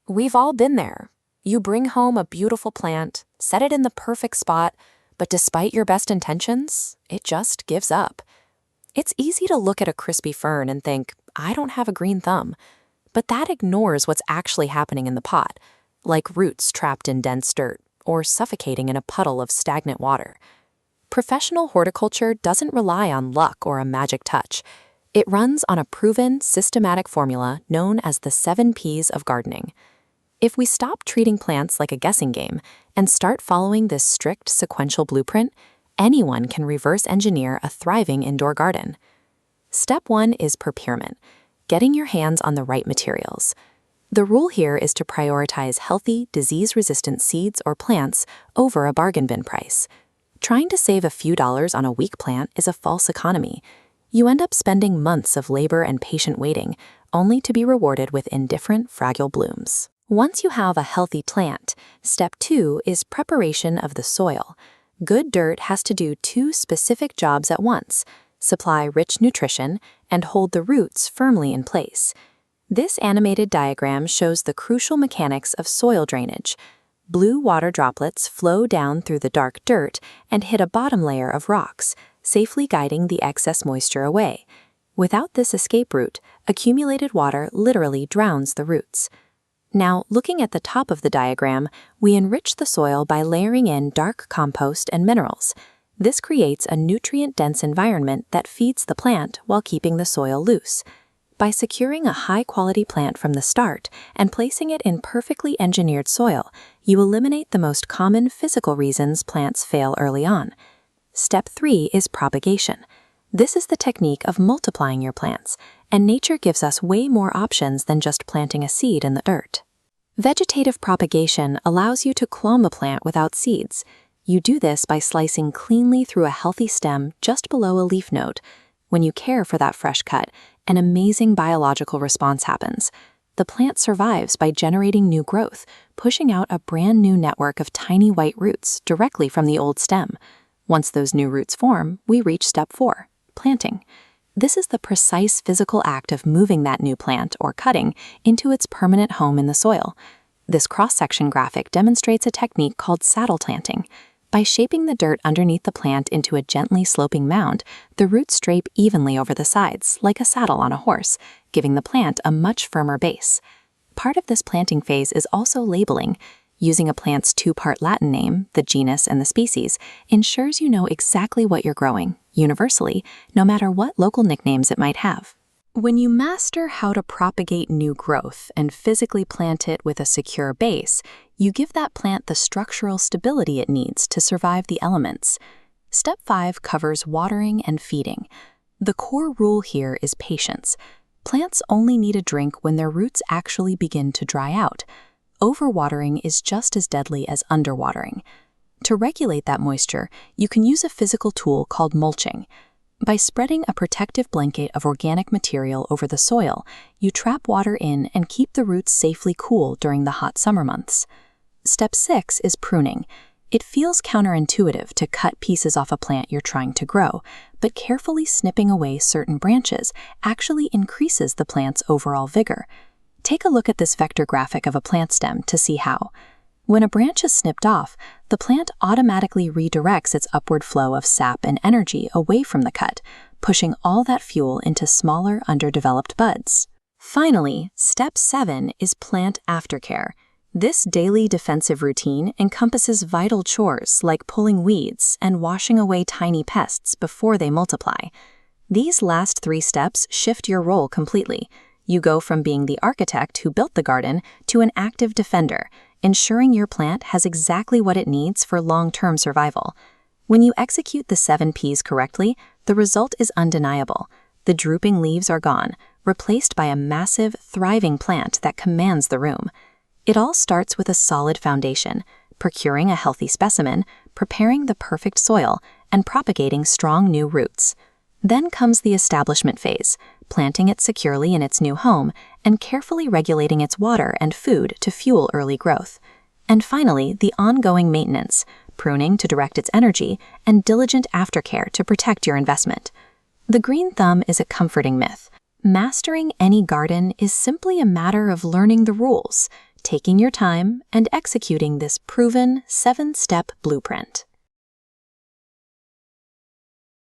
We've all been there. You bring home a beautiful plant, set it in the perfect spot, but despite your best intentions, it just gives up. It's easy to look at a crispy fern and think, I don't have a green thumb. But that ignores what's actually happening in the pot, like roots trapped in dense dirt or suffocating in a puddle of stagnant water. Professional horticulture doesn't rely on luck or a magic touch. It runs on a proven, systematic formula known as the 7 Ps of gardening. If we stop treating plants like a guessing game and start following this strict sequential blueprint, anyone can reverse engineer a thriving indoor garden. Step 1 is procurement, getting your hands on the right materials. The rule here is to prioritize healthy, disease-resistant seeds or plants over a bargain bin price. Trying to save a few dollars on a weak plant is a false economy. You end up spending months of labor and patient waiting, only to be rewarded with indifferent, fragile blooms. Once you have a healthy plant, step 2 is preparation of the soil. Good dirt has to do 2 specific jobs at once: supply rich nutrition and hold the roots firmly in place. This animated diagram shows the crucial mechanics of soil drainage. Blue water droplets flow down through the dark dirt and hit a bottom layer of rocks, safely guiding the excess moisture away. Without this escape route, accumulated water literally drowns the roots. Now, looking at the top of the diagram, we enrich the soil by layering in dark compost and minerals. This creates a nutrient-dense environment that feeds the plant while keeping the soil loose. By securing a high-quality plant from the start and placing it in perfectly engineered soil, you eliminate the most common physical reasons plants fail early on. Step 3 is propagation. This is the technique of multiplying your plants, and nature gives us way more options than just planting a seed in the dirt. Vegetative propagation allows you to clone the plant without seeds. You do this by slicing cleanly through a healthy stem just below a leaf node. When you care for that fresh cut, an amazing biological response happens. The plant survives by generating new growth, pushing out a brand new network of tiny white roots directly from the old stem. Once those new roots form, we reach step 4, planting. This is the precise physical act of moving that new plant, or cutting, into its permanent home in the soil. This cross-section graphic demonstrates a technique called saddle planting. By shaping the dirt underneath the plant into a gently sloping mound, the roots drape evenly over the sides, like a saddle on a horse, giving the plant a much firmer base. Part of this planting phase is also labeling. Using a plant's 2-part Latin name, the genus and the species, ensures you know exactly what you're growing, universally, no matter what local nicknames it might have. When you master how to propagate new growth and physically plant it with a secure base, you give that plant the structural stability it needs to survive the elements. Step 5 covers watering and feeding. The core rule here is patience. Plants only need a drink when their roots actually begin to dry out. Overwatering is just as deadly as underwatering. To regulate that moisture, you can use a physical tool called mulching. By spreading a protective blanket of organic material over the soil, you trap water in and keep the roots safely cool during the hot summer months. Step 6 is pruning. It feels counterintuitive to cut pieces off a plant you're trying to grow, but carefully snipping away certain branches actually increases the plant's overall vigor. Take a look at this vector graphic of a plant stem to see how. When a branch is snipped off, the plant automatically redirects its upward flow of sap and energy away from the cut, pushing all that fuel into smaller, underdeveloped buds. Finally, step 7 is plant aftercare. This daily defensive routine encompasses vital chores like pulling weeds and washing away tiny pests before they multiply. These last 3 steps shift your role completely. You go from being the architect who built the garden to an active defender, ensuring your plant has exactly what it needs for long-term survival. When you execute the 7 Ps correctly, the result is undeniable. The drooping leaves are gone, replaced by a massive, thriving plant that commands the room. It all starts with a solid foundation, procuring a healthy specimen, preparing the perfect soil, and propagating strong new roots. Then comes the establishment phase, planting it securely in its new home and carefully regulating its water and food to fuel early growth. And finally, the ongoing maintenance, pruning to direct its energy, and diligent aftercare to protect your investment. The green thumb is a comforting myth. Mastering any garden is simply a matter of learning the rules, taking your time and executing this proven 7-step blueprint.